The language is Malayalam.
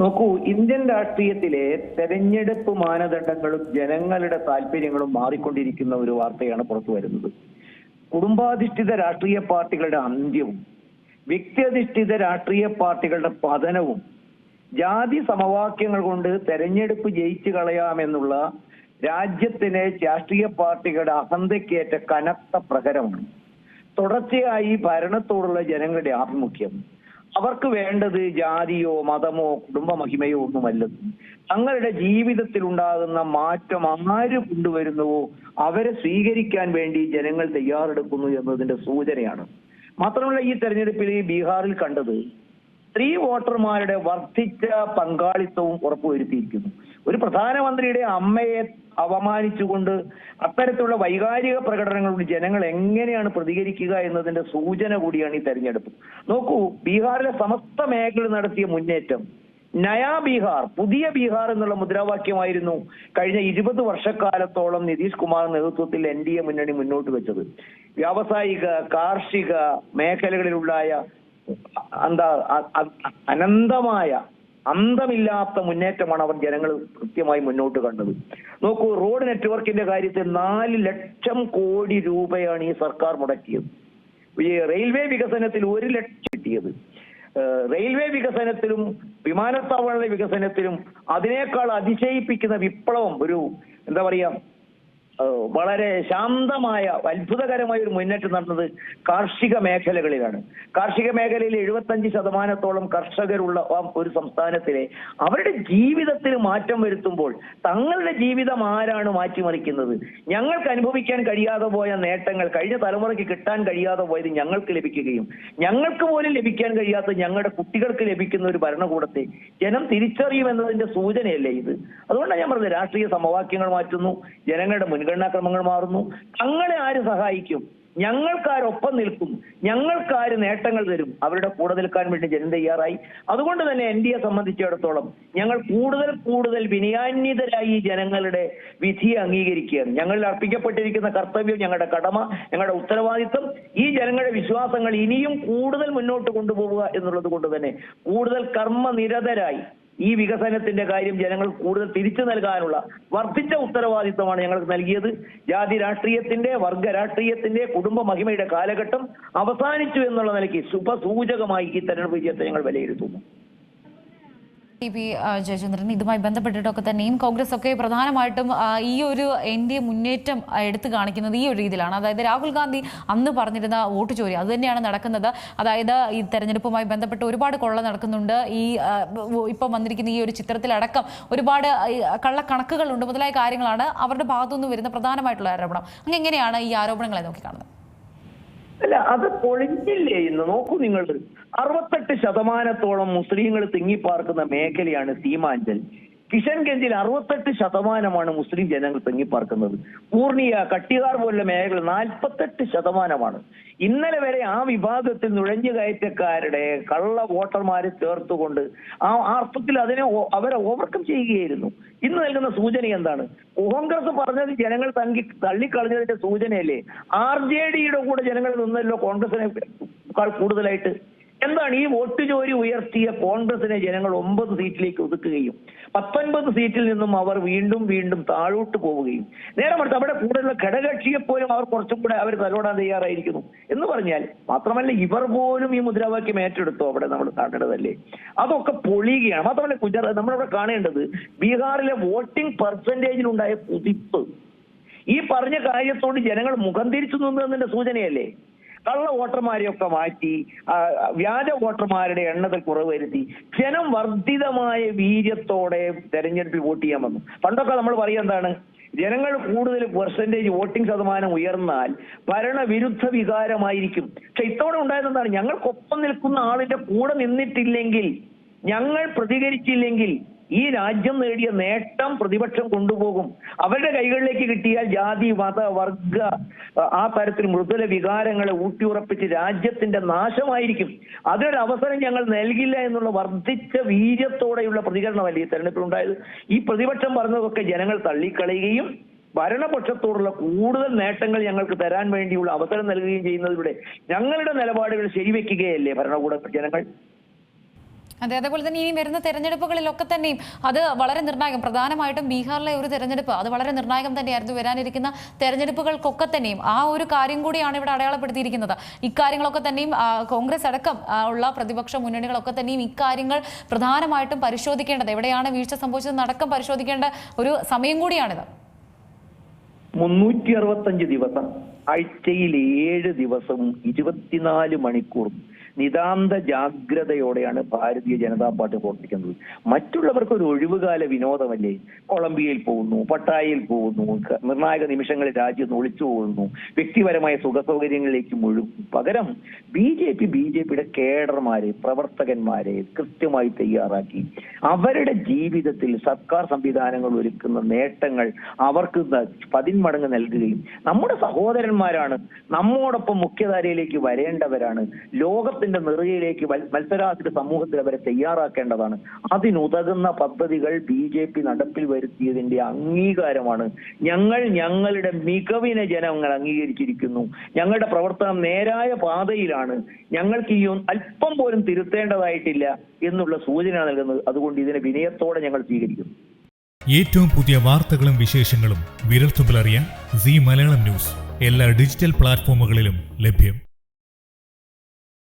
നോക്കൂ, ഇന്ത്യൻ രാഷ്ട്രീയത്തിലെ തെരഞ്ഞെടുപ്പ് മാനദണ്ഡങ്ങളും ജനങ്ങളുടെ താല്പര്യങ്ങളും മാറിക്കൊണ്ടിരിക്കുന്ന ഒരു വാർത്തയാണ് പുറത്തു വരുന്നത്. കുടുംബാധിഷ്ഠിത രാഷ്ട്രീയ പാർട്ടികളുടെ അന്ത്യവും വ്യക്തിയധിഷ്ഠിത രാഷ്ട്രീയ പാർട്ടികളുടെ പതനവും ജാതി സമവാക്യങ്ങൾ കൊണ്ട് തെരഞ്ഞെടുപ്പ് ജയിച്ചു കളയാമെന്നുള്ള രാജ്യത്തിലെ രാഷ്ട്രീയ പാർട്ടികളുടെ അഹന്തയ്ക്കേറ്റ കനത്ത പ്രഹരമാണ്. തുടർച്ചയായി ഭരണത്തോടുള്ള ജനങ്ങളുടെ ആഭിമുഖ്യം അവർക്ക് വേണ്ടത് ജാതിയോ മതമോ കുടുംബ മഹിമയോ ഒന്നുമല്ലെന്നും തങ്ങളുടെ ജീവിതത്തിൽ ഉണ്ടാകുന്ന മാറ്റം ആര് കൊണ്ടുവരുന്നുവോ അവരെ സ്വീകരിക്കാൻ വേണ്ടി ജനങ്ങൾ തയ്യാറെടുക്കുന്നു എന്നതിന്റെ സൂചനയാണ്. മാത്രമല്ല, ഈ തെരഞ്ഞെടുപ്പിൽ ബീഹാറിൽ കണ്ടത് സ്ത്രീ വോട്ടർമാരുടെ വർദ്ധിച്ച പങ്കാളിത്തവും ഉറപ്പുവരുത്തിയിരിക്കുന്നു. ഒരു പ്രധാനമന്ത്രിയുടെ അമ്മയെ അപമാനിച്ചുകൊണ്ട് അത്തരത്തിലുള്ള വൈകാരിക പ്രകടനങ്ങളോട് ജനങ്ങൾ എങ്ങനെയാണ് പ്രതികരിക്കുക എന്നതിന്റെ സൂചന കൂടിയാണ് ഈ തെരഞ്ഞെടുപ്പ്. നോക്കൂ, ബീഹാറിലെ സമസ്ത മേഖല നടത്തിയ മുന്നേറ്റം നയാ ബീഹാർ, പുതിയ ബീഹാർ എന്നുള്ള മുദ്രാവാക്യമായിരുന്നു കഴിഞ്ഞ 20 വർഷക്കാലത്തോളം നിതീഷ് കുമാർ നേതൃത്വത്തിൽ NDA മുന്നണി മുന്നോട്ട് വെച്ചത്. വ്യാവസായിക കാർഷിക മേഖലകളിലുണ്ടായ അനന്തമായ അന്തമില്ലാത്ത മുന്നേറ്റമാണ് അവർ ജനങ്ങൾ കൃത്യമായി മുന്നോട്ട് കണ്ടത്. നോക്കൂ, റോഡ് നെറ്റ്വർക്കിന്റെ കാര്യത്തിൽ 4 ലക്ഷം കോടി രൂപയാണ് ഈ സർക്കാർ മുടക്കിയത്. റെയിൽവേ വികസനത്തിൽ 1 ലക്ഷം കിട്ടിയത്. റെയിൽവേ വികസനത്തിലും വിമാനത്താവള വികസനത്തിലും അതിനേക്കാൾ അതിശയിപ്പിക്കുന്ന വിപ്ലവം, ഒരു എന്താ പറയാ, വളരെ ശാന്തമായ അത്ഭുതകരമായ ഒരു മുന്നേറ്റം നടന്നത് കാർഷിക മേഖലകളിലാണ്. കാർഷിക മേഖലയിൽ 75% കർഷകരുള്ള ഒരു സംസ്ഥാനത്തിലെ അവരുടെ ജീവിതത്തിൽ മാറ്റം വരുത്തുമ്പോൾ തങ്ങളുടെ ജീവിതം ആരാണ് മാറ്റിമറിക്കുന്നത്? ഞങ്ങൾക്ക് അനുഭവിക്കാൻ കഴിയാതെ പോയ നേട്ടങ്ങൾ, കഴിഞ്ഞ തലമുറയ്ക്ക് കിട്ടാൻ കഴിയാതെ പോയത് ഞങ്ങൾക്ക് ലഭിക്കുകയും ഞങ്ങൾക്ക് പോലും ലഭിക്കാൻ കഴിയാത്ത ഞങ്ങളുടെ കുട്ടികൾക്ക് ലഭിക്കുന്ന ഒരു ഭരണകൂടത്തെ ജനം തിരിച്ചറിയുമെന്നതിന്റെ സൂചനയല്ലേ ഇത്? അതുകൊണ്ടാണ് ഞാൻ പറഞ്ഞത്, രാഷ്ട്രീയ സമവാക്യങ്ങൾ മാറ്റുന്നു, ജനങ്ങളുടെ മുൻഗണനാക്രമങ്ങൾ മാറുന്നു. തങ്ങളെ ആര് സഹായിക്കും? ഞങ്ങൾക്കാരൊപ്പം നിൽക്കും, ഞങ്ങൾക്കാര് നേട്ടങ്ങൾ തരും, അവരുടെ കൂടെ നിൽക്കാൻ വേണ്ടി ജനം തയ്യാറായി. അതുകൊണ്ട് തന്നെ NDA സംബന്ധിച്ചിടത്തോളം ഞങ്ങൾ കൂടുതൽ വിനയാന്വിതരായി ജനങ്ങളുടെ വിധിയെ അംഗീകരിക്കുകയാണ്. ഞങ്ങളിൽ അർപ്പിക്കപ്പെട്ടിരിക്കുന്ന കർത്തവ്യം, ഞങ്ങളുടെ കടമ, ഞങ്ങളുടെ ഉത്തരവാദിത്വം, ഈ ജനങ്ങളുടെ വിശ്വാസങ്ങൾ ഇനിയും കൂടുതൽ മുന്നോട്ട് കൊണ്ടുപോവുക എന്നുള്ളത് കൊണ്ട് തന്നെ കൂടുതൽ കർമ്മനിരതരായി ഈ വികസനത്തിന്റെ കാര്യം ജനങ്ങൾ കൂടുതൽ തിരിച്ചു നൽകാനുള്ള വർദ്ധിച്ച ഉത്തരവാദിത്വമാണ് ഞങ്ങൾക്ക് നൽകിയത്. ജാതി രാഷ്ട്രീയത്തിന്റെ, വർഗ രാഷ്ട്രീയത്തിന്റെ, കുടുംബ മഹിമയുടെ കാലഘട്ടം അവസാനിച്ചു എന്നുള്ള നിലയ്ക്ക് ശുഭസൂചകമായി ഈ തെരഞ്ഞെടുപ്പ് വിജയത്തെ ഞങ്ങൾ വിലയിരുത്തുന്നു. ജയചന്ദ്രൻ, ഇതുമായി ബന്ധപ്പെട്ടിട്ടൊക്കെ തന്നെയും കോൺഗ്രസ് ഒക്കെ പ്രധാനമായിട്ടും ഈ ഒരു NDA മുന്നേറ്റം എടുത്തു കാണിക്കുന്നത് ഈ ഒരു രീതിയിലാണ്. അതായത് രാഹുൽ ഗാന്ധി അന്ന് പറഞ്ഞിരുന്ന വോട്ട് ചോരി അത് തന്നെയാണ് നടക്കുന്നത്. അതായത് ഈ തെരഞ്ഞെടുപ്പുമായി ബന്ധപ്പെട്ട് ഒരുപാട് കൊള്ള നടക്കുന്നുണ്ട്, ഈ ഇപ്പം വന്നിരിക്കുന്ന ഈ ഒരു ചിത്രത്തിലടക്കം ഒരുപാട് കള്ളക്കണക്കുകളുണ്ട് മുതലായ കാര്യങ്ങളാണ് അവരുടെ ഭാഗത്തുനിന്ന് വരുന്ന പ്രധാനമായിട്ടുള്ള ആരോപണം. അങ്ങ് എങ്ങനെയാണ് ഈ ആരോപണങ്ങളെ നോക്കിക്കാണുന്നത്? അല്ല, അത് പൊളിഞ്ഞില്ലേ ഇന്ന്? നോക്കൂ, നിങ്ങൾ 68% മുസ്ലിങ്ങൾ തിങ്ങിപ്പാർക്കുന്ന മേഖലയാണ് സീമാഞ്ചൽ. കിഷൻഗഞ്ചിൽ 68% മുസ്ലിം ജനങ്ങൾ തിങ്ങിപ്പാർക്കുന്നത്. പൂർണിയ, കട്ടിഹാർ പോലുള്ള മേഖല 48%. ഇന്നലെ വരെ ആ വിഭാഗത്തിൽ നുഴഞ്ഞുകയറ്റക്കാരുടെ കള്ള വോട്ടർമാരെ ചേർത്തുകൊണ്ട് ആ അർത്ഥത്തിൽ അവരെ ഓവർകം ചെയ്യുകയായിരുന്നു. ഇന്ന് നൽകുന്ന സൂചന എന്താണ്? കോൺഗ്രസ് പറഞ്ഞത് ജനങ്ങൾ തള്ളിക്കളഞ്ഞതിന്റെ സൂചനയല്ലേ? RJDയുടെ കൂടെ ജനങ്ങൾ നിന്നല്ലോ കോൺഗ്രസിനെ കൂടുതലായിട്ട്. എന്താണ് ഈ വോട്ട് ചോരി ഉയർത്തിയ കോൺഗ്രസിനെ ജനങ്ങൾ 9 സീറ്റിലേക്ക് ഒതുക്കുകയും 19 സീറ്റിൽ നിന്നും അവർ വീണ്ടും താഴോട്ട് പോവുകയും, നേരെ മറിച്ച് അവിടെ കൂടുതലുള്ള ഘടകകക്ഷിയെ പോലും അവർ കുറച്ചും കൂടെ അവർ തലോടാൻ തയ്യാറായിരിക്കുന്നു എന്ന് പറഞ്ഞാൽ, മാത്രമല്ല ഇവർ പോലും ഈ മുദ്രാവാക്യം ഏറ്റെടുത്തോ അവിടെ നമ്മൾ കാണേണ്ടതല്ലേ? അതൊക്കെ പൊളിയുകയാണ്. മാത്രമല്ല, നമ്മളവിടെ കാണേണ്ടത് ബീഹാറിലെ വോട്ടിംഗ് പെർസെന്റേജിലുണ്ടായ കുതിപ്പ് ഈ പറഞ്ഞ കാര്യത്തോട് ജനങ്ങൾ മുഖം തിരിച്ചു നിന്നതിന്റെ സൂചനയല്ലേ? കള്ള വോട്ടർമാരെയൊക്കെ മാറ്റി വ്യാജ വോട്ടർമാരുടെ എണ്ണത്തിൽ കുറവ് വരുത്തി ജനം വർദ്ധിതമായ വീര്യത്തോടെ തെരഞ്ഞെടുപ്പിൽ വോട്ട് ചെയ്യാൻ വന്നു. പണ്ടൊക്കെ നമ്മൾ പറയുക എന്താണ്, ജനങ്ങൾ കൂടുതൽ പെർസെന്റേജ് വോട്ടിംഗ് ശതമാനം ഉയർന്നാൽ ഭരണവിരുദ്ധ വികാരമായിരിക്കും. പക്ഷെ ഇത്തവണ ഉണ്ടായത് എന്താണ്? ഞങ്ങൾക്കൊപ്പം നിൽക്കുന്ന ആളിന്റെ കൂടെ നിന്നിട്ടില്ലെങ്കിൽ, ഞങ്ങൾ പ്രതികരിച്ചില്ലെങ്കിൽ ഈ രാജ്യം നേടിയ നേട്ടം പ്രതിപക്ഷം കൊണ്ടുപോകും. അവരുടെ കൈകളിലേക്ക് കിട്ടിയാൽ ജാതി, മത, വർഗ ആ തരത്തിൽ മൃദുല വികാരങ്ങളെ ഊട്ടിയുറപ്പിച്ച് രാജ്യത്തിന്റെ നാശമായിരിക്കും. അതിനൊരു അവസരം ഞങ്ങൾ നൽകില്ല എന്നുള്ള വർദ്ധിച്ച വീര്യത്തോടെയുള്ള പ്രതികരണമല്ലേ ഈ തെരഞ്ഞെടുപ്പിലുണ്ടായത്? ഈ പ്രതിപക്ഷം പറഞ്ഞതൊക്കെ ജനങ്ങൾ തള്ളിക്കളയുകയും ഭരണപക്ഷത്തോടുള്ള കൂടുതൽ നേട്ടങ്ങൾ ഞങ്ങൾക്ക് തരാൻ വേണ്ടിയുള്ള അവസരം നൽകുകയും ചെയ്യുന്നതിലൂടെ ഞങ്ങളുടെ നിലപാടുകൾ ശരിവെക്കുകയല്ലേ ഭരണകൂട ജനങ്ങൾ? അതെ, അതേപോലെ തന്നെ ഇനി വരുന്ന തെരഞ്ഞെടുപ്പുകളിലൊക്കെ തന്നെയും അത് വളരെ നിർണായകം. പ്രധാനമായിട്ടും ബീഹാറിലെ ഒരു തെരഞ്ഞെടുപ്പ് അത് വളരെ നിർണായകം തന്നെയായിരുന്നു. വരാനിരിക്കുന്ന തെരഞ്ഞെടുപ്പുകൾക്കൊക്കെ തന്നെയും ആ ഒരു കാര്യം കൂടിയാണ് ഇവിടെ അടയാളപ്പെടുത്തിയിരിക്കുന്നത്. ഇക്കാര്യങ്ങളൊക്കെ തന്നെയും കോൺഗ്രസ് അടക്കം ഉള്ള പ്രതിപക്ഷ മുന്നണികളൊക്കെ തന്നെയും ഇക്കാര്യങ്ങൾ പ്രധാനമായിട്ടും പരിശോധിക്കേണ്ടത്, എവിടെയാണ് വീഴ്ച സംഭവിച്ചതെന്നടക്കം പരിശോധിക്കേണ്ട ഒരു സമയം കൂടിയാണിത്. 365 ദിവസം, ആഴ്ചയിൽ 7 ദിവസവും 24 മണിക്കൂറും നിതാന്ത ജാഗ്രതയോടെയാണ് ഭാരതീയ ജനതാ പാർട്ടി പ്രവർത്തിക്കുന്നത്. മറ്റുള്ളവർക്ക് ഒരു ഒഴിവുകാല വിനോദമല്ലേ? കൊളംബിയയിൽ പോകുന്നു, പട്ടായയിൽ പോകുന്നു, നിർണായക നിമിഷങ്ങളിൽ രാജ്യം ഒളിച്ചു പോകുന്നു, വ്യക്തിപരമായ സുഖസൗകര്യങ്ങളിലേക്ക് മുഴുകും. പകരം ബി.ജെ.പിയുടെ കേഡർമാരെ, പ്രവർത്തകന്മാരെ കൃത്യമായി തയ്യാറാക്കി അവരുടെ ജീവിതത്തിൽ സർക്കാർ സംവിധാനങ്ങൾ ഒരുക്കുന്ന നേട്ടങ്ങൾ അവർക്ക് 10 മടങ്ങ് നൽകുകയും, നമ്മുടെ സഹോദരന്മാരാണ്, നമ്മോടൊപ്പം മുഖ്യധാരയിലേക്ക് വരേണ്ടവരാണ്, ലോകത്തിന്റെ നിറയിലേക്ക് മത്സരാധിഷ്ഠിത സമൂഹത്തിൽ അവരെ തയ്യാറാക്കേണ്ടതാണ്. അതിനുതകുന്ന പദ്ധതികൾ ബി.ജെ.പി നടപ്പിൽ വരുത്തിയതിന്റെ അംഗീകാരമാണ്. ഞങ്ങളുടെ മികവിനെ ജനങ്ങൾ അംഗീകരിച്ചിരിക്കുന്നു. ഞങ്ങളുടെ പ്രവർത്തനം നേരായ പാതയിലാണ്, ഞങ്ങൾക്ക് ഈ അല്പം പോലും തിരുത്തേണ്ടതായിട്ടില്ല എന്നുള്ള സൂചന നൽകുന്നത്. അതുകൊണ്ട് ഇതിനെ വിനയത്തോടെ ഞങ്ങൾ സ്വീകരിക്കുന്നു. ഏറ്റവും പുതിയ വാർത്തകളും വിശേഷങ്ങളും വിരൽത്തുമ്പിലറിയാൻ സീ മലയാളം ന്യൂസ് എല്ലാ ഡിജിറ്റൽ പ്ലാറ്റ്ഫോമുകളിലും ലഭ്യം.